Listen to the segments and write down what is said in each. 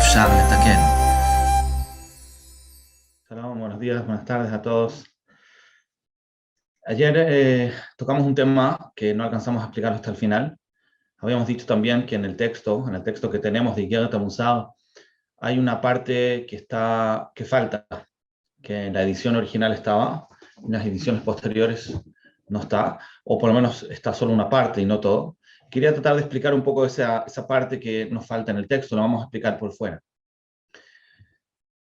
אפשר לתקן. Salam, buenos días, buenas tardes a todos. Ayer tocamos un tema que no alcanzamos a explicar hasta el final. Habíamos dicho también que en el texto que tenemos de Igeret HaMusar, hay una parte que falta, que en la edición original estaba, en las ediciones posteriores no está, o por lo menos está solo una parte y no todo. Quería tratar de explicar un poco esa parte que nos falta en el texto, lo vamos a explicar por fuera.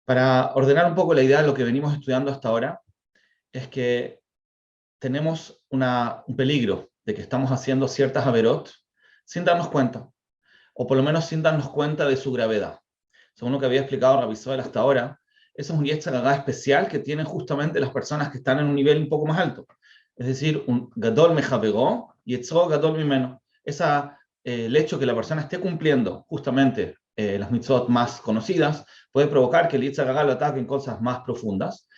Para ordenar un poco la idea de lo que venimos estudiando hasta ahora, es que tenemos un peligro de que estamos haciendo ciertas averot sin darnos cuenta, o por lo menos sin darnos cuenta de su gravedad. Según lo que había explicado Rabbi Soel hasta ahora, eso es un yetzer hara especial que tienen justamente las personas que están en un nivel un poco más alto. Es decir, un gadol mejavego y etzro gadol mimeno. El hecho que la persona esté cumpliendo justamente las mitzvot más conocidas puede provocar que el yetzer hara lo ataque en cosas más profundas.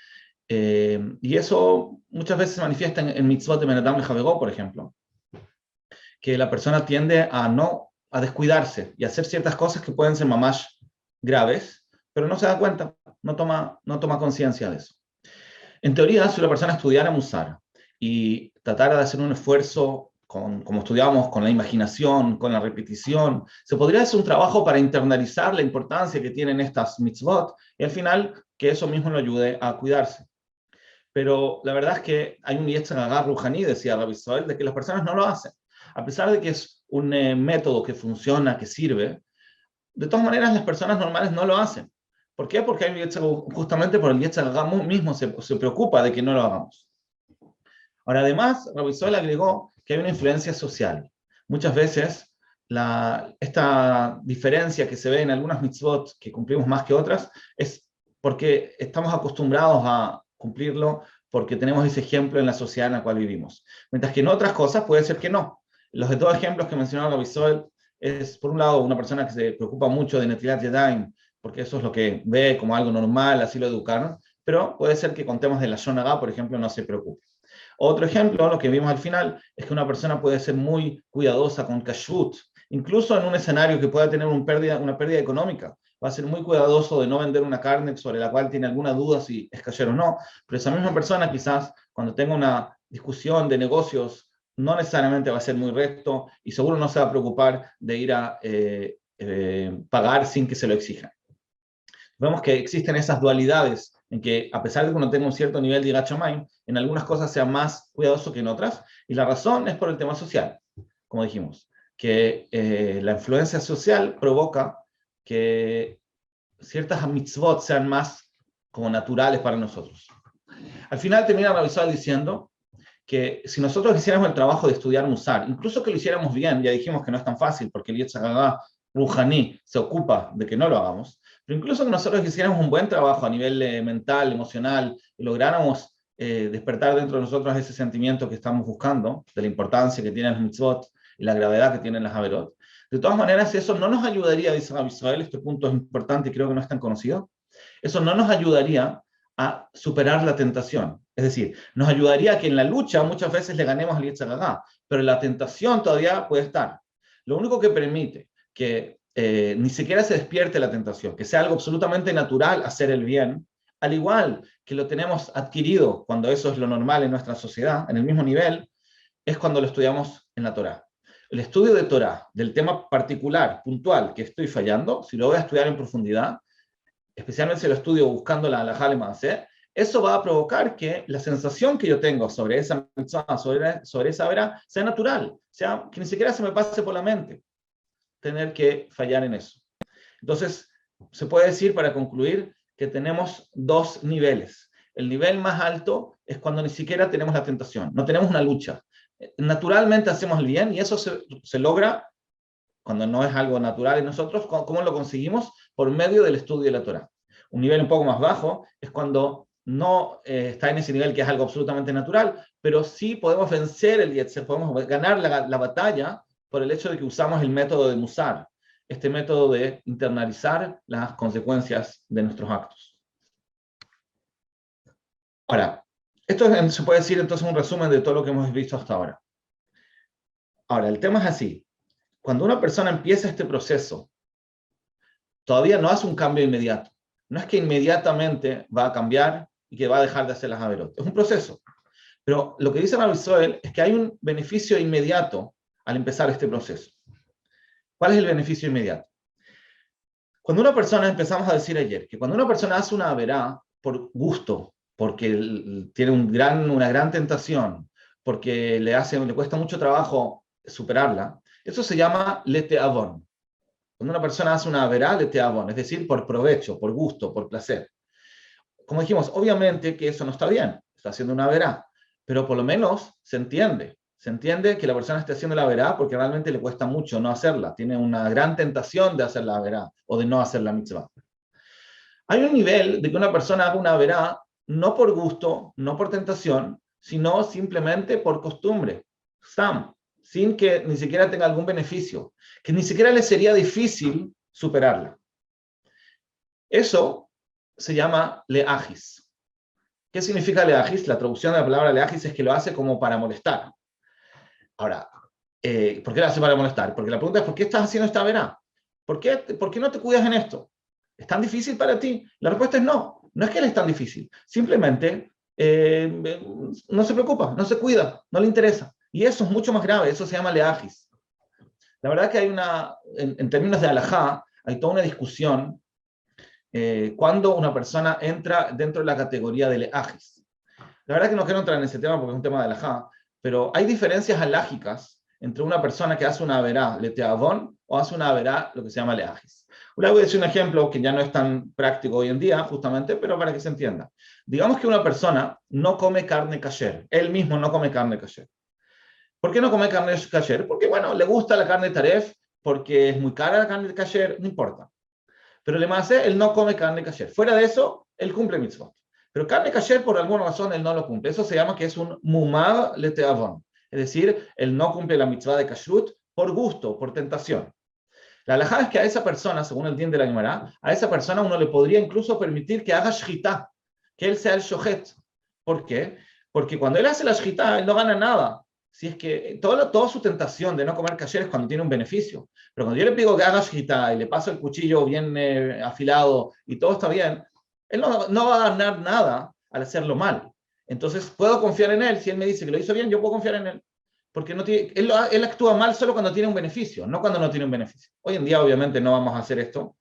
Y eso muchas veces se manifiesta en mitzvot de Ben Adam Lehavero, por ejemplo, que la persona tiende a descuidarse y a hacer ciertas cosas que pueden ser mamash graves, pero no se da cuenta, no toma conciencia de eso. En teoría, si una persona estudiara Musar y tratara de hacer un esfuerzo, como estudiamos, con la imaginación, con la repetición, se podría hacer un trabajo para internalizar la importancia que tienen estas mitzvot y al final que eso mismo lo ayude a cuidarse. Pero la verdad es que hay un yetzer hara ruhaní, decía Rabbi Soel, de que las personas no lo hacen. A pesar de que es un método que funciona, que sirve, de todas maneras las personas normales no lo hacen. ¿Por qué? Porque hay un yetzer, justamente por el yetzer hara mismo se preocupa de que no lo hagamos. Ahora, además, Rabbi Soel agregó que hay una influencia social. Muchas veces esta diferencia que se ve en algunas mitzvot que cumplimos más que otras es porque estamos acostumbrados a cumplirlo porque tenemos ese ejemplo en la sociedad en la cual vivimos. Mientras que en otras cosas puede ser que no. Los dos ejemplos que mencionaba Rabbi Soel es, por un lado, una persona que se preocupa mucho de Netilat Yadayim, porque eso es lo que ve como algo normal, así lo educaron, pero puede ser que con temas de la Lashon Hara, por ejemplo, no se preocupe. Otro ejemplo, lo que vimos al final, es que una persona puede ser muy cuidadosa con kashrut, incluso en un escenario que pueda tener una pérdida económica. Va a ser muy cuidadoso de no vender una carne sobre la cual tiene alguna duda si es kasher o no, pero esa misma persona quizás cuando tenga una discusión de negocios no necesariamente va a ser muy recto y seguro no se va a preocupar de ir a pagar sin que se lo exijan. Vemos que existen esas dualidades en que a pesar de que uno tenga un cierto nivel de Yirat Shamayim, en algunas cosas sea más cuidadoso que en otras, y la razón es por el tema social, como dijimos, que la influencia social provoca que ciertas mitzvot sean más como naturales para nosotros. Al final termina Rabbi Soel diciendo que si nosotros hiciéramos el trabajo de estudiar Musar, incluso que lo hiciéramos bien, ya dijimos que no es tan fácil porque el yetzer hara ruhaní se ocupa de que no lo hagamos, pero incluso que nosotros hiciéramos un buen trabajo a nivel mental, emocional, y lográramos despertar dentro de nosotros ese sentimiento que estamos buscando, de la importancia que tienen las mitzvot y la gravedad que tienen las averot. De todas maneras, eso no nos ayudaría, dice Rabbi Soel, este punto es importante y creo que no es tan conocido, eso no nos ayudaría a superar la tentación. Es decir, nos ayudaría a que en la lucha muchas veces le ganemos al yetzer hara, pero la tentación todavía puede estar. Lo único que permite que ni siquiera se despierte la tentación, que sea algo absolutamente natural hacer el bien, al igual que lo tenemos adquirido cuando eso es lo normal en nuestra sociedad, en el mismo nivel, es cuando lo estudiamos en la Torá. El estudio de Torá, del tema particular, puntual, que estoy fallando, si lo voy a estudiar en profundidad, especialmente si lo estudio buscando la halajá lema'aseh, eso va a provocar que la sensación que yo tengo sobre esa mitzvah, sobre esa vera, sea natural, sea que ni siquiera se me pase por la mente tener que fallar en eso. Entonces, se puede decir, para concluir, que tenemos dos niveles. El nivel más alto es cuando ni siquiera tenemos la tentación, no tenemos una lucha. Naturalmente hacemos el bien y eso se logra cuando no es algo natural en nosotros. ¿Cómo lo conseguimos? Por medio del estudio de la Torá. Un nivel un poco más bajo es cuando no está en ese nivel que es algo absolutamente natural, pero sí podemos vencer el yetzer, podemos ganar la batalla por el hecho de que usamos el método de Musar, este método de internalizar las consecuencias de nuestros actos. Ahora, esto se puede decir entonces un resumen de todo lo que hemos visto hasta ahora. Ahora, el tema es así. Cuando una persona empieza este proceso, todavía no hace un cambio inmediato. No es que inmediatamente va a cambiar y que va a dejar de hacer las averot. Es un proceso. Pero lo que dice Rabbi Soel es que hay un beneficio inmediato al empezar este proceso. ¿Cuál es el beneficio inmediato? Cuando una persona, empezamos a decir ayer, que cuando una persona hace una averá por gusto, porque tiene una gran tentación, porque le cuesta mucho trabajo superarla, eso se llama lete avon. Cuando una persona hace una averá, lete avon, es decir, por provecho, por gusto, por placer. Como dijimos, obviamente que eso no está bien, está haciendo una averá, pero por lo menos se entiende que la persona esté haciendo la averá porque realmente le cuesta mucho no hacerla, tiene una gran tentación de hacer la averá o de no hacer la mitzvah. Hay un nivel de que una persona haga una averá no por gusto, no por tentación, sino simplemente por costumbre, sin que ni siquiera tenga algún beneficio, que ni siquiera le sería difícil superarla. Eso se llama leajis. ¿Qué significa leajis? La traducción de la palabra leajis es que lo hace como para molestar. Ahora, ¿por qué lo hace para molestar? Porque la pregunta es, ¿por qué estás haciendo esta averá? ¿Por qué no te cuidas en esto? ¿Es tan difícil para ti? La respuesta es no. No es que él es tan difícil. Simplemente no se preocupa, no se cuida, no le interesa. Y eso es mucho más grave. Eso se llama leajis. La verdad que hay en términos de halajá, hay toda una discusión cuando una persona entra dentro de la categoría de leajis. La verdad que no quiero entrar en ese tema porque es un tema de halajá, pero hay diferencias halágicas entre una persona que hace una averá leteavón o hace una averá lo que se llama leajis. Le voy a decir un ejemplo que ya no es tan práctico hoy en día, justamente, pero para que se entienda. Digamos que una persona no come carne kasher, él mismo no come carne kasher. ¿Por qué no come carne kasher? Porque, bueno, le gusta la carne taref, porque es muy cara la carne kasher, no importa. Pero además él no come carne kasher. Fuera de eso, él cumple mitzvot. Pero carne kasher, por alguna razón, él no lo cumple. Eso se llama que es un mumad leteavon. Es decir, él no cumple la mitzvah de kashrut por gusto, por tentación. La halajá es que a esa persona, según el din de la Gemara, a esa persona uno le podría incluso permitir que haga shchita, que él sea el shohet. ¿Por qué? Porque cuando él hace la shchita, él no gana nada. Si es que toda su tentación de no comer kasher es cuando tiene un beneficio. Pero cuando yo le pido que haga shchita y le paso el cuchillo bien afilado y todo está bien, él no va a ganar nada al hacerlo mal. Entonces puedo confiar en él. Si él me dice que lo hizo bien, yo puedo confiar en él. Porque él actúa mal solo cuando tiene un beneficio, no cuando no tiene un beneficio. Hoy en día obviamente no vamos a hacer esto,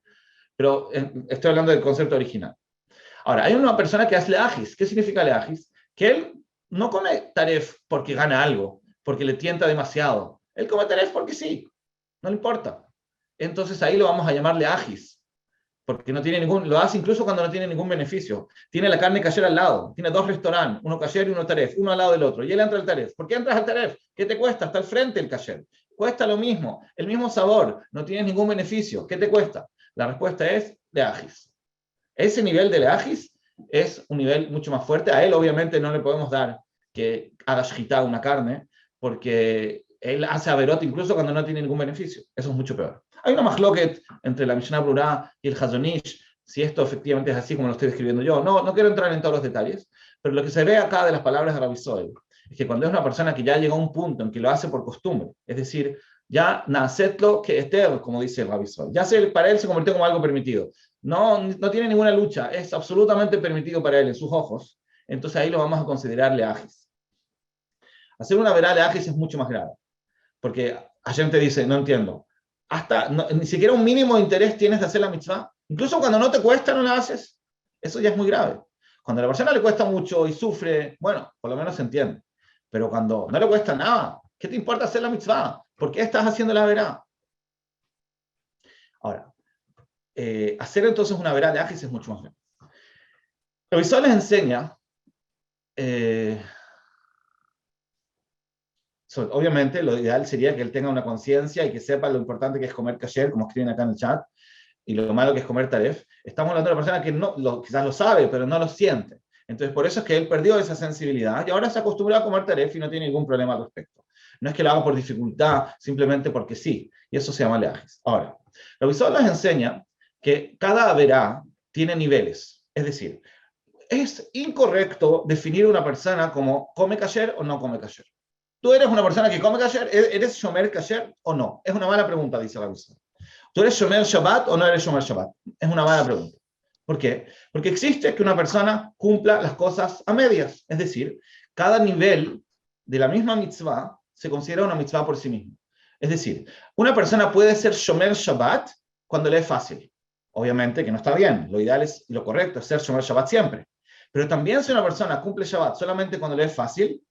pero estoy hablando del concepto original. Ahora, hay una persona que hace leajis. ¿Qué significa leajis? Que él no come taref porque gana algo, porque le tienta demasiado. Él come taref porque sí, no le importa. Entonces ahí lo vamos a llamar leajis, porque lo hace incluso cuando no tiene ningún beneficio. Tiene la carne kasher al lado, tiene dos restaurantes, uno kasher y uno taref, uno al lado del otro, y él entra al taref. ¿Por qué entras al taref? ¿Qué te cuesta? Está al frente el kasher. Cuesta lo mismo, el mismo sabor, no tienes ningún beneficio. ¿Qué te cuesta? La respuesta es leajis. Ese nivel de leajis es un nivel mucho más fuerte. A él obviamente no le podemos dar que haga shchita una carne, porque él hace averot incluso cuando no tiene ningún beneficio. Eso es mucho peor. Hay una machloket entre la Mishnah Brura y el Hazon Ish, si esto efectivamente es así como lo estoy describiendo yo. No quiero entrar en todos los detalles, pero lo que se ve acá de las palabras de Rabbi Soel es que cuando es una persona que ya llegó a un punto en que lo hace por costumbre, es decir, ya nacetlo que eter, como dice Rabbi Soel, ya para él se convirtió como algo permitido. No tiene ninguna lucha, es absolutamente permitido para él en sus ojos, entonces ahí lo vamos a considerar leajis. Hacer una verá leajis es mucho más grave, porque ayer te dice, no entiendo, ni siquiera un mínimo de interés tienes de hacer la mitzvah, incluso cuando no te cuesta no la haces, eso ya es muy grave. Cuando a la persona le cuesta mucho y sufre, bueno, por lo menos se entiende, pero cuando no le cuesta nada, ¿qué te importa hacer la mitzvah? ¿Por qué estás haciendo la verá? Ahora, hacer entonces una verá de ajis es mucho más grave. El Visual les enseña, obviamente lo ideal sería que él tenga una conciencia y que sepa lo importante que es comer kasher, como escriben acá en el chat, y lo malo que es comer taref. Estamos hablando de una persona que quizás lo sabe, pero no lo siente. Entonces, por eso es que él perdió esa sensibilidad y ahora se acostumbró a comer taref y no tiene ningún problema al respecto. No es que lo haga por dificultad, simplemente porque sí. Y eso se llama leajis. Ahora, la Visual les enseña que cada verá tiene niveles. Es decir, es incorrecto definir a una persona como come kasher o no come kasher. ¿Tú eres una persona que come kasher? ¿Eres shomer kasher o no? Es una mala pregunta, dice la Visual. ¿Tú eres Shomer Shabbat o no eres Shomer Shabbat? Es una mala pregunta. ¿Por qué? Porque existe que una persona cumpla las cosas a medias. Es decir, cada nivel de la misma mitzvah se considera una mitzvah por sí misma. Es decir, una persona puede ser Shomer Shabbat cuando le es fácil. Obviamente que no está bien. Lo ideal y lo correcto es ser Shomer Shabbat siempre. Pero también si una persona cumple Shabbat solamente cuando le es fácil,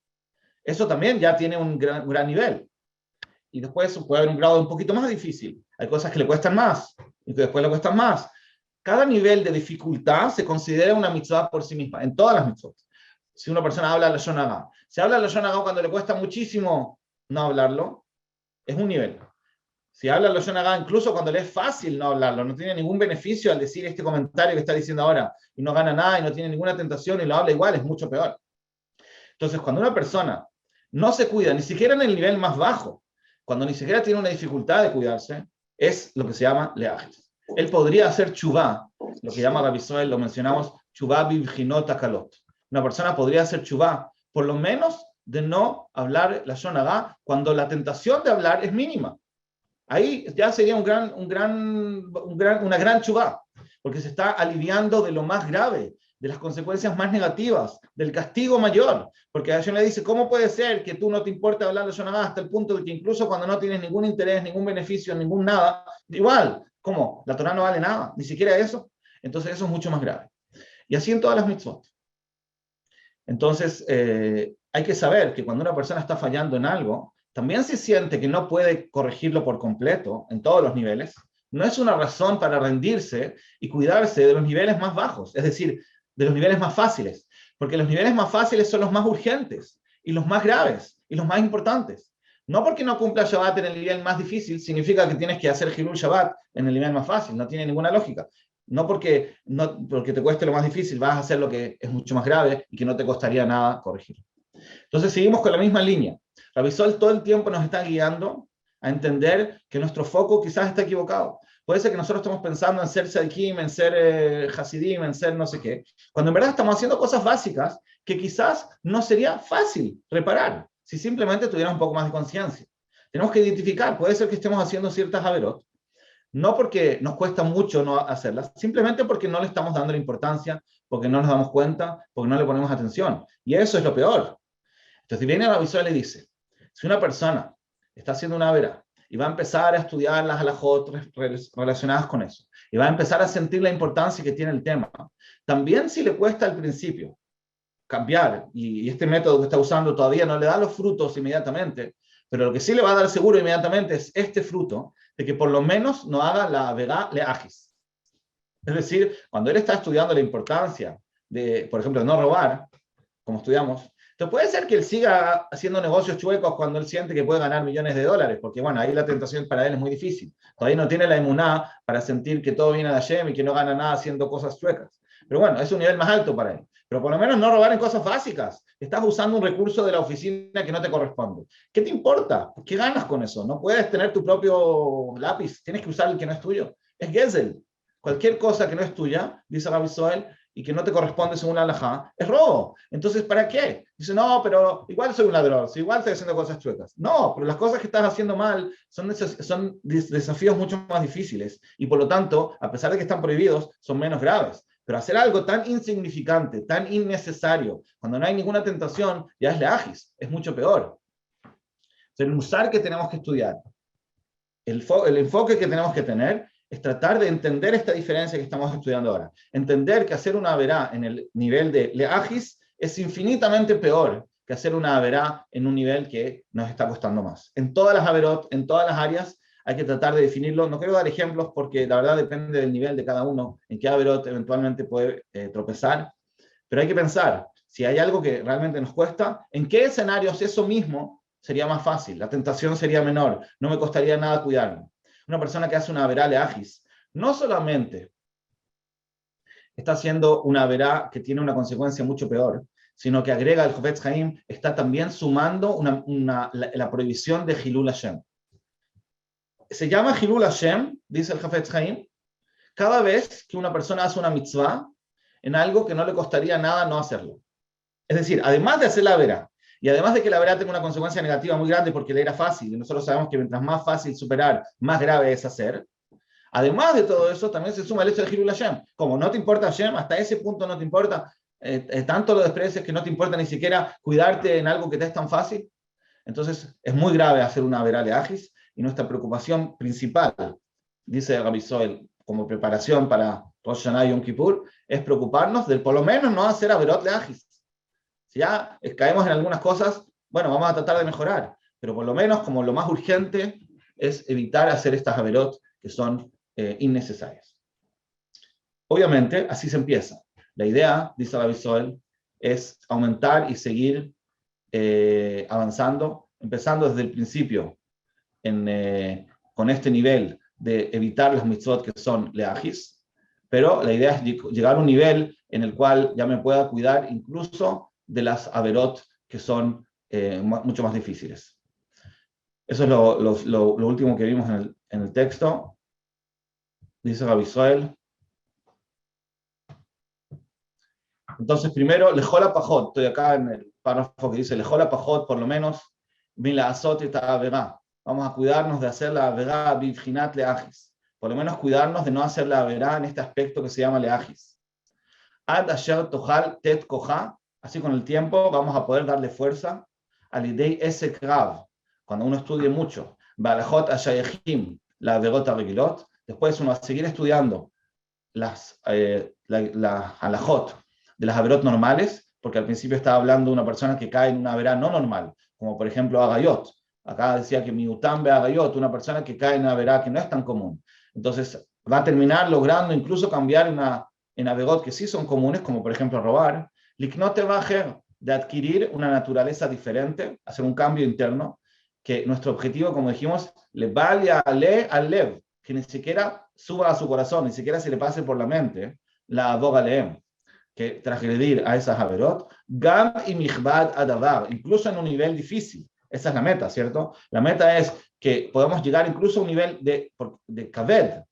eso también ya tiene un gran nivel. Y después puede haber un grado un poquito más difícil. Hay cosas que le cuestan más y que después le cuestan más. Cada nivel de dificultad se considera una mitzvah por sí misma, en todas las mitzvot. Si una persona habla Lashon Hagá, si habla Lashon Hagá cuando le cuesta muchísimo no hablarlo, es un nivel. Si habla Lashon Hagá incluso cuando le es fácil no hablarlo, no tiene ningún beneficio al decir este comentario que está diciendo ahora, y no gana nada, y no tiene ninguna tentación, y lo habla igual, es mucho peor. Entonces, cuando una persona no se cuida, ni siquiera en el nivel más bajo, cuando ni siquiera tiene una dificultad de cuidarse, es lo que se llama leajis. Él podría hacer chuvá, lo que llama Rabbi Israel, lo mencionamos, chuvá bibjinot akalot. Una persona podría hacer chuvá, por lo menos de no hablar Lashon Hagá cuando la tentación de hablar es mínima. Ahí ya sería una gran chuvá, porque se está aliviando de lo más grave, de las consecuencias más negativas, del castigo mayor. Porque Hashem le dice, ¿cómo puede ser que tú no te importa hablar Lashon Hagá hasta el punto de que incluso cuando no tienes ningún interés, ningún beneficio, ningún nada, igual, ¿cómo? La Torah no vale nada, ni siquiera eso. Entonces eso es mucho más grave. Y así en todas las mitzvot. Entonces hay que saber que cuando una persona está fallando en algo, también se siente que no puede corregirlo por completo en todos los niveles. No es una razón para rendirse y cuidarse de los niveles más bajos, es decir, de los niveles más fáciles, porque los niveles más fáciles son los más urgentes y los más graves y los más importantes. No porque no cumpla Shabbat en el nivel más difícil significa que tienes que hacer Hilul Shabbat en el nivel más fácil, no tiene ninguna lógica. No porque te cueste lo más difícil vas a hacer lo que es mucho más grave y que no te costaría nada corregir. Entonces seguimos con la misma línea. Rabbi Sol todo el tiempo nos está guiando a entender que nuestro foco quizás está equivocado. Puede ser que nosotros estemos pensando en ser Tzadikim, en ser Hasidim, en ser no sé qué, cuando en verdad estamos haciendo cosas básicas que quizás no sería fácil reparar si simplemente tuviera un poco más de conciencia. Tenemos que identificar, puede ser que estemos haciendo ciertas averot, no porque nos cuesta mucho no hacerlas, simplemente porque no le estamos dando la importancia, porque no nos damos cuenta, porque no le ponemos atención. Y eso es lo peor. Entonces viene la visual y le dice, si una persona está haciendo una averá y va a empezar a estudiar las halajot relacionadas con eso, y va a empezar a sentir la importancia que tiene el tema, también si le cuesta al principio cambiar, y este método que está usando todavía no le da los frutos inmediatamente, pero lo que sí le va a dar seguro inmediatamente es este fruto, de que por lo menos no haga la vega leajis. Es decir, cuando él está estudiando la importancia de, por ejemplo, de no robar, como estudiamos, entonces puede ser que él siga haciendo negocios chuecos cuando él siente que puede ganar millones de dólares, porque bueno, ahí la tentación para él es muy difícil. Todavía no tiene la emuná para sentir que todo viene de Hashem y que no gana nada haciendo cosas chuecas. Pero bueno, es un nivel más alto para él. Pero por lo menos no robar en cosas básicas. Estás usando un recurso de la oficina que no te corresponde. ¿Qué te importa? ¿Qué ganas con eso? No puedes tener tu propio lápiz. Tienes que usar el que no es tuyo. Es Gezel. Cualquier cosa que no es tuya, dice Rabbi Soel, y que no te corresponde según la halajá, es robo. Entonces, ¿para qué? Dice, no, pero igual soy un ladrón, igual estoy haciendo cosas chuecas. No, pero las cosas que estás haciendo mal son desafíos mucho más difíciles y por lo tanto, a pesar de que están prohibidos, son menos graves. Pero hacer algo tan insignificante, tan innecesario, cuando no hay ninguna tentación, ya es leajis, es mucho peor. El musar que tenemos que estudiar, el enfoque que tenemos que tener, es tratar de entender esta diferencia que estamos estudiando ahora. Entender que hacer una averá en el nivel de leajis es infinitamente peor que hacer una averá en un nivel que nos está costando más. En todas las averot, en todas las áreas, hay que tratar de definirlo. No quiero dar ejemplos porque la verdad depende del nivel de cada uno, en qué averot eventualmente puede tropezar, pero hay que pensar, si hay algo que realmente nos cuesta, ¿en qué escenarios eso mismo sería más fácil? La tentación sería menor, no me costaría nada cuidarme. Una persona que hace una averá leajis, no solamente está haciendo una averá que tiene una consecuencia mucho peor, sino que agrega al Chofetz Haim, está también sumando la prohibición de Hilul Hashem. Se llama Hilul Hashem, dice el Chofetz Haim, cada vez que una persona hace una mitzvah en algo que no le costaría nada no hacerlo. Es decir, además de hacer la averá, y además de que la verdad tenga una consecuencia negativa muy grande porque le era fácil, y nosotros sabemos que mientras más fácil superar, más grave es hacer, Además de todo eso, también se suma el hecho de Hilul Hashem. Como no te importa Hashem, hasta ese punto no te importa, tanto lo desprecias que no te importa ni siquiera cuidarte en algo que te es tan fácil. Entonces, es muy grave hacer una verá leajis, y nuestra preocupación principal, dice Rabbi Soel, como preparación para Rosh Hashanah y Yom Kippur, es preocuparnos de por lo menos no hacer averot leajis. Si ya caemos en algunas cosas, bueno, vamos a tratar de mejorar, pero por lo menos como lo más urgente es evitar hacer estas averot que son innecesarias. Obviamente, así se empieza. La idea, dice Rabbi Soel, es aumentar y seguir avanzando, empezando desde el principio con este nivel de evitar las mitzvot que son leajis, pero la idea es llegar a un nivel en el cual ya me pueda cuidar incluso de las averot que son mucho más difíciles. Eso es lo último que vimos en el texto. Dice Rabbi Soel. Entonces, primero, lejola pajot. Estoy acá en el párrafo que dice lejola pajot, por lo menos, mila azot y ta'avera. Vamos a cuidarnos de hacer la avera bivchinat leajis. Por lo menos cuidarnos de no hacer la avera en este aspecto que se llama leajis. Ad asher tohal tet koha. Así con el tiempo vamos a poder darle fuerza al idei ese krav. Cuando uno estudie mucho, balajot ashayechim, la averot regilot, después uno va a seguir estudiando las halajot de las averot normales, porque al principio estaba hablando de una persona que cae en una averá no normal, como por ejemplo agayot. Acá decía que miutam be agayot, una persona que cae en una averá que no es tan común. Entonces va a terminar logrando incluso cambiar en averot que sí son comunes, como por ejemplo robar, liknote bajer, de adquirir una naturaleza diferente, hacer un cambio interno, que nuestro objetivo, como dijimos, le vaya al lev, que ni siquiera suba a su corazón, ni siquiera se le pase por la mente la aboga leem, que transgredir a esas averot, gam y mihbad adavar, incluso en un nivel difícil. Esa es la meta, ¿cierto? La meta es que podamos llegar incluso a un nivel de kaved,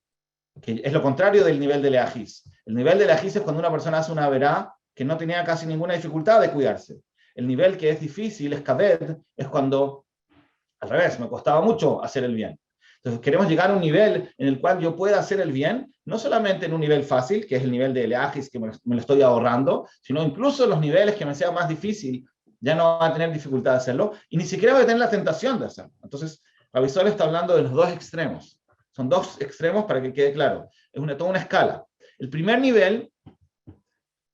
que es lo contrario del nivel de leajis. El nivel de leajis es cuando una persona hace una averá que no tenía casi ninguna dificultad de cuidarse. El nivel que es difícil, es kaved, es cuando, al revés, me costaba mucho hacer el bien. Entonces queremos llegar a un nivel en el cual yo pueda hacer el bien, no solamente en un nivel fácil, que es el nivel de leajis que me lo estoy ahorrando, sino incluso en los niveles que me sea más difícil, ya no va a tener dificultad de hacerlo, y ni siquiera voy a tener la tentación de hacerlo. Entonces, Rabbi Soel está hablando de los dos extremos. Son dos extremos para que quede claro. Es toda una escala. El primer nivel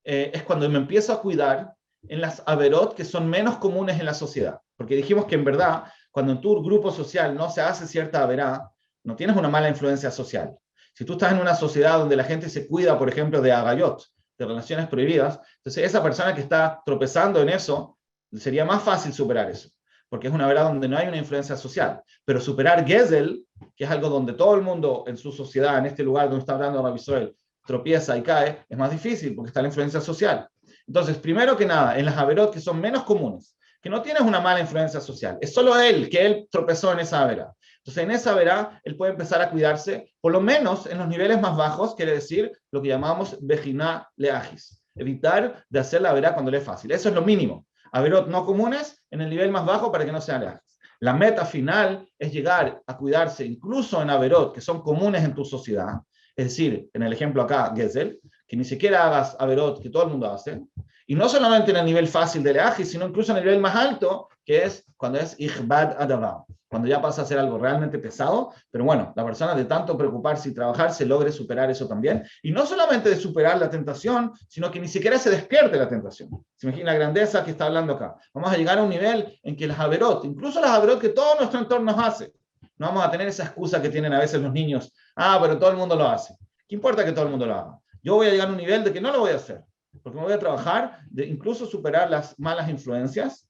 es cuando me empiezo a cuidar en las averot que son menos comunes en la sociedad. Porque dijimos que en verdad, cuando en tu grupo social no se hace cierta averá, no tienes una mala influencia social. Si tú estás en una sociedad donde la gente se cuida, por ejemplo, de agayot, de relaciones prohibidas, entonces esa persona que está tropezando en eso, sería más fácil superar eso, porque es una averá donde no hay una influencia social. Pero superar Gezel, que es algo donde todo el mundo en su sociedad, en este lugar donde está hablando Rabbi Soel, tropieza y cae, es más difícil porque está la influencia social. Entonces, primero que nada, en las averot que son menos comunes, que no tienes una mala influencia social, es solo que él tropezó en esa averá. Entonces, en esa averá, él puede empezar a cuidarse, por lo menos en los niveles más bajos, quiere decir lo que llamamos bejiná leajis, evitar de hacer la averá cuando le es fácil. Eso es lo mínimo. Averot no comunes en el nivel más bajo para que no sean leajis. La meta final es llegar a cuidarse incluso en averot que son comunes en tu sociedad, es decir, en el ejemplo acá, Gezel, que ni siquiera hagas averot que todo el mundo hace, y no solamente en el nivel fácil de leajis, sino incluso en el nivel más alto, que es cuando es ichbad adavar, cuando ya pasa a ser algo realmente pesado, pero bueno, la persona de tanto preocuparse y trabajar se logre superar eso también, y no solamente de superar la tentación, sino que ni siquiera se despierte la tentación. Se imagina la grandeza que está hablando acá. Vamos a llegar a un nivel en que las averot, incluso las averot que todo nuestro entorno hace, no vamos a tener esa excusa que tienen a veces los niños, pero todo el mundo lo hace. ¿Qué importa que todo el mundo lo haga? Yo voy a llegar a un nivel de que no lo voy a hacer, porque me voy a trabajar de incluso superar las malas influencias,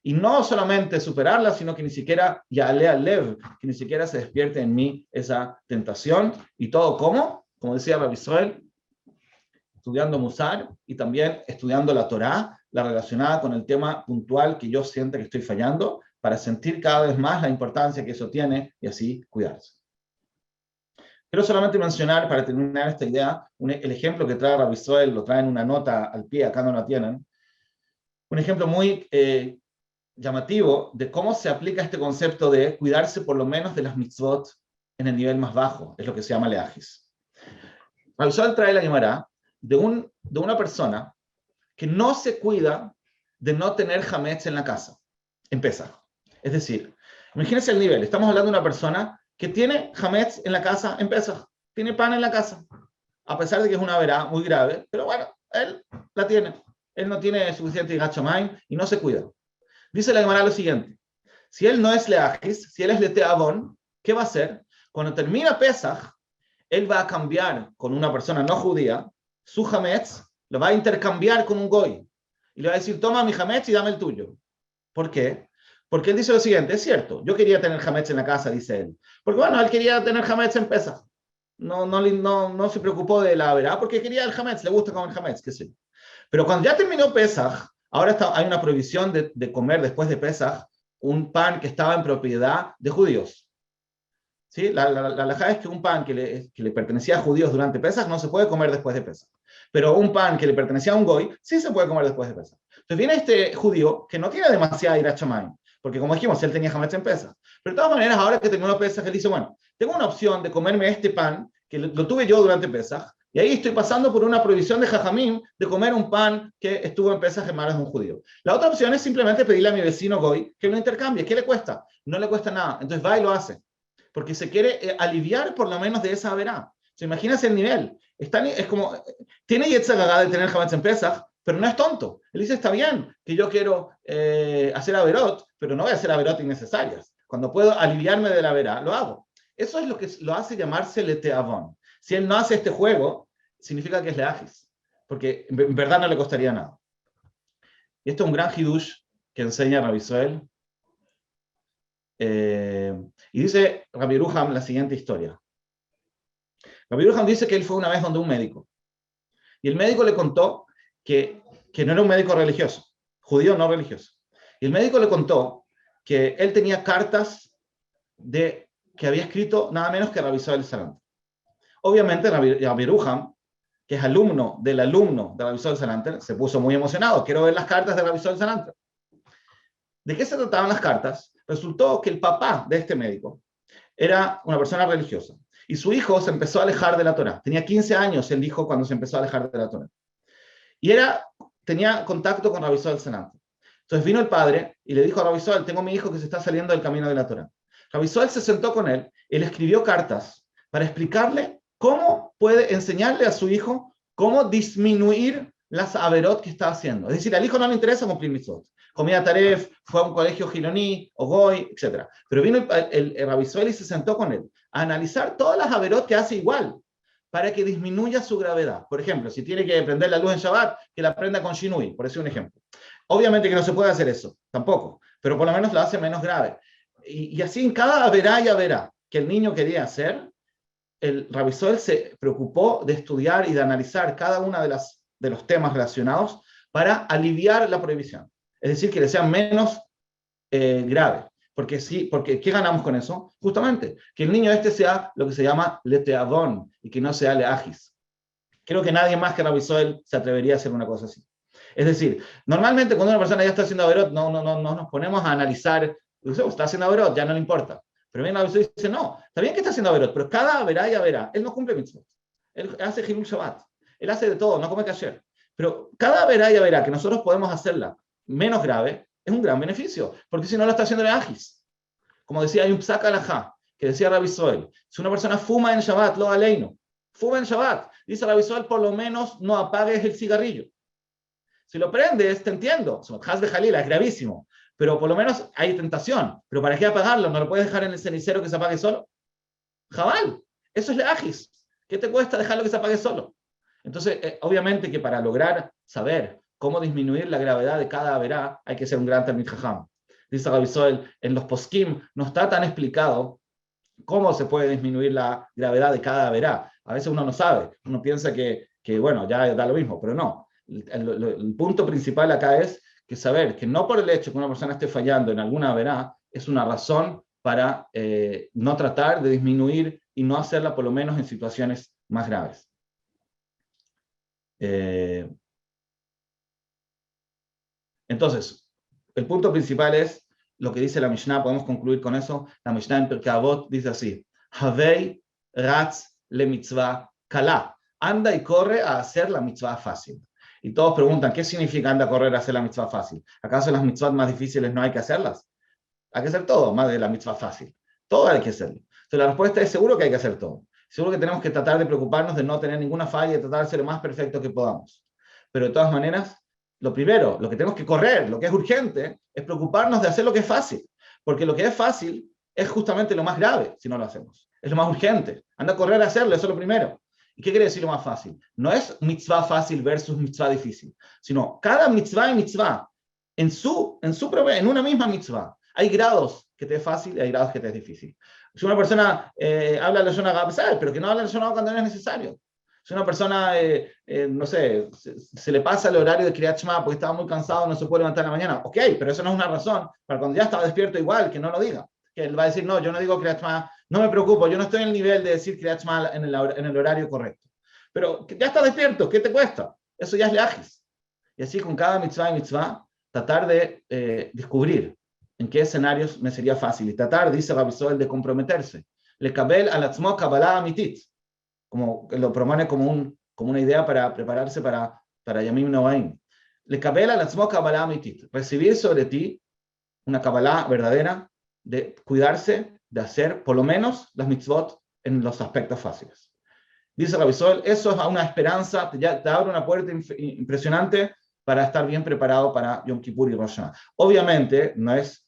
y no solamente superarlas, sino que ni siquiera ya lea lev, que ni siquiera se despierte en mí esa tentación. ¿Y todo cómo? Como decía Rabbi Soel, estudiando Musar y también estudiando la Torá, la relacionada con el tema puntual que yo siento que estoy fallando, para sentir cada vez más la importancia que eso tiene y así cuidarse. Quiero solamente mencionar, para terminar esta idea, el ejemplo que trae Rabbi Soel, lo trae en una nota al pie, acá no la tienen, un ejemplo muy llamativo de cómo se aplica este concepto de cuidarse por lo menos de las mitzvot en el nivel más bajo, es lo que se llama leajis. Rabbi Yisrael trae la Gemara de una persona que no se cuida de no tener hametz en la casa, en Pesaj. Es decir, imagínense el nivel, estamos hablando de una persona que tiene hametz en la casa en Pesaj, tiene pan en la casa, a pesar de que es una verá muy grave, pero bueno, él la tiene. Él no tiene suficiente gachomaim y no se cuida. Dice la Gemara lo siguiente: si él no es leajis, si él es leteavón, ¿qué va a hacer? Cuando termina Pesaj, él va a cambiar con una persona no judía su hametz, lo va a intercambiar con un goy y le va a decir: toma mi hametz y dame el tuyo. ¿Por qué? Porque él dice lo siguiente: es cierto, yo quería tener hametz en la casa, dice él, porque bueno, él quería tener hametz en Pesaj. No se preocupó de la verá porque quería el hametz, le gusta comer hametz, qué sé yo. Pero cuando ya terminó Pesaj, ahora hay una prohibición de comer después de Pesaj un pan que estaba en propiedad de judíos. ¿Sí? La halajá es que un pan que le pertenecía a judíos durante Pesaj no se puede comer después de Pesaj. Pero un pan que le pertenecía a un goy sí se puede comer después de Pesaj. Entonces viene este judío que no tiene demasiada ira chamayim, porque como dijimos, él tenía hametz en Pesaj. Pero de todas maneras, ahora que terminó Pesaj, él dice: bueno, tengo una opción de comerme este pan que lo tuve yo durante Pesaj, y ahí estoy pasando por una prohibición de Jajamim de comer un pan que estuvo en Pesaj en manos de un judío. La otra opción es simplemente pedirle a mi vecino goy que lo intercambie. ¿Qué le cuesta? No le cuesta nada. Entonces va y lo hace, porque se quiere aliviar por lo menos de esa verá. ¿Se imaginas el nivel? Es como, tiene Yetzer Hara de tener hametz en Pesaj, pero no es tonto. Él dice: está bien que yo quiero hacer averot, pero no voy a hacer averot innecesarias. Cuando puedo aliviarme de la verá, lo hago. Eso es lo que lo hace llamarse leteavón. Si él no hace este juego, significa que es leajis, porque en verdad no le costaría nada. Y esto es un gran hidush que enseña Rabbi Yisrael. Y dice Rabbi Yeruham la siguiente historia. Rabbi Yeruham dice que él fue una vez donde un médico, y el médico le contó que no era un médico religioso, judío no religioso. Y el médico le contó que él tenía cartas que había escrito nada menos que Rabbi Yisrael Salanter. Obviamente Rabbi Yeruham, que es alumno del Rabbi Yisrael Salanter, se puso muy emocionado: quiero ver las cartas de Rabbi Yisrael Salanter. ¿De qué se trataban las cartas? Resultó que el papá de este médico era una persona religiosa, y su hijo se empezó a alejar de la Torá. Tenía 15 años el hijo cuando se empezó a alejar de la Torá. Y tenía contacto con Rabbi Yisrael Salanter. Entonces vino el padre y le dijo a Rabbi Yisrael: tengo a mi hijo que se está saliendo del camino de la Torá. Rabbi Yisrael se sentó con él, él escribió cartas para explicarle cómo puede enseñarle a su hijo cómo disminuir las averot que está haciendo. Es decir, al hijo no le interesa cumplir mitzvot. Comía taref, fue a un colegio giloní, o goy, etc. Pero vino el Rabbi Yisrael y se sentó con él a analizar todas las averot que hace igual, para que disminuya su gravedad. Por ejemplo, si tiene que prender la luz en Shabbat, que la prenda con Shinui, por decir un ejemplo. Obviamente que no se puede hacer eso, tampoco, pero por lo menos lo hace menos grave. Y así en cada averá y averá que el niño quería hacer, el Rabbi Yisrael se preocupó de estudiar y de analizar cada uno de los temas relacionados para aliviar la prohibición. Es decir, que le sea menos grave. Porque ¿qué ganamos con eso? Justamente, que el niño sea lo que se llama leteavón y que no sea leajis. Creo que nadie más que Rabbi Yisrael se atrevería a hacer una cosa así. Es decir, normalmente cuando una persona ya está haciendo averot, no nos ponemos a analizar: está haciendo averot, ya no le importa. Pero bien, Rabbi Yisrael dice: no, está bien que está haciendo averot, pero cada averá y averá, él no cumple mitzvot. Él hace Hilul Shabbat. Él hace de todo, no come kasher. Pero cada averá y averá que nosotros podemos hacerla menos grave, es un gran beneficio, porque si no lo está haciendo leajis. Como decía, hay un psak alajá que decía Rabbi Yisrael: si una persona fuma en Shabbat, lo aleino, fuma en Shabbat, dice Rabbi Yisrael, por lo menos no apagues el cigarrillo. Si lo prendes, te entiendo, Haz de Jalila, es gravísimo, pero por lo menos hay tentación. Pero ¿para qué apagarlo? ¿No lo puedes dejar en el cenicero que se apague solo? Jabal, eso es leajis. ¿Qué te cuesta dejarlo que se apague solo? Entonces, obviamente que para lograr saber cómo disminuir la gravedad de cada averá, hay que ser un gran Talmid Jajam. Dice Rabbi Yisrael, en los poskim no está tan explicado cómo se puede disminuir la gravedad de cada averá. A veces uno no sabe, uno piensa que bueno, ya da lo mismo, pero no. El punto principal acá es que saber que no por el hecho que una persona esté fallando en alguna averá es una razón para no tratar de disminuir y no hacerla por lo menos en situaciones más graves. Entonces, el punto principal es lo que dice la Mishnah. Podemos concluir con eso. La Mishnah en Pirkei Avot dice así: Havei ratz le mitzvah kala. Anda y corre a hacer la mitzvah fácil. Y todos preguntan, ¿qué significa anda a correr a hacer la mitzvah fácil? ¿Acaso las mitzvahs más difíciles no hay que hacerlas? Hay que hacer todo, más de la mitzvah fácil. Todo hay que hacerlo. Entonces la respuesta es seguro que hay que hacer todo. Seguro que tenemos que tratar de preocuparnos de no tener ninguna falla y tratar de ser lo más perfecto que podamos. Pero de todas maneras, lo primero, lo que tenemos que correr, lo que es urgente, es preocuparnos de hacer lo que es fácil. Porque lo que es fácil es justamente lo más grave si no lo hacemos. Es lo más urgente. Anda a correr a hacerlo, eso es lo primero. ¿Y qué quiere decir lo más fácil? No es mitzvah fácil versus mitzvah difícil, sino cada mitzvah y mitzvah, en una misma mitzvah, hay grados que te es fácil y hay grados que te es difícil. Si una persona habla la zona gabsal, pero que no habla la zona cuando no es necesario. Si una persona, no sé, se le pasa el horario de Kriyat Shema porque estaba muy cansado, no se puede levantar en la mañana. Ok, pero eso no es una razón para cuando ya estaba despierto igual, que no lo diga. Que él va a decir, no, yo no digo Kriyat Shema, no me preocupo, yo no estoy en el nivel de decir Kriyat Shema en el horario correcto. Pero ya está despierto, ¿qué te cuesta? Eso ya es leajis. Y así con cada mitzvah y mitzvah, tratar de descubrir en qué escenarios me sería fácil. Y tratar, dice Rabbi Soel, de comprometerse. Le kabel al atzmo kabbalah amitit. Como lo propone como una idea para prepararse para Yamim Noaim. Le kabel al atzmo kabbalah amitit. Recibir sobre ti una kabbalah verdadera de cuidarse de hacer por lo menos las mitzvot en los aspectos fáciles. Dice Rabbi Soel, eso es una esperanza, te abre una puerta impresionante para estar bien preparado para Yom Kippur y Rosh Hashanah. Obviamente, no es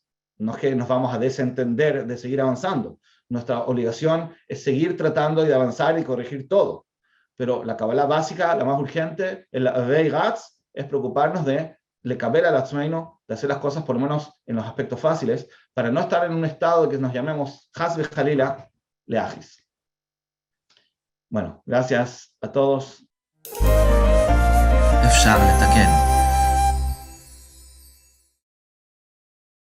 que nos vamos a desentender de seguir avanzando. Nuestra obligación es seguir tratando de avanzar y corregir todo. Pero la Kabbalah básica, la más urgente, el Avei Gatz, es preocuparnos de le kabel al atzmeino, de hacer las cosas por lo menos en los aspectos fáciles, para no estar en un estado de que nos llamemos Has v'Jalila leajis. Bueno, gracias a todos. אפשר לתקן.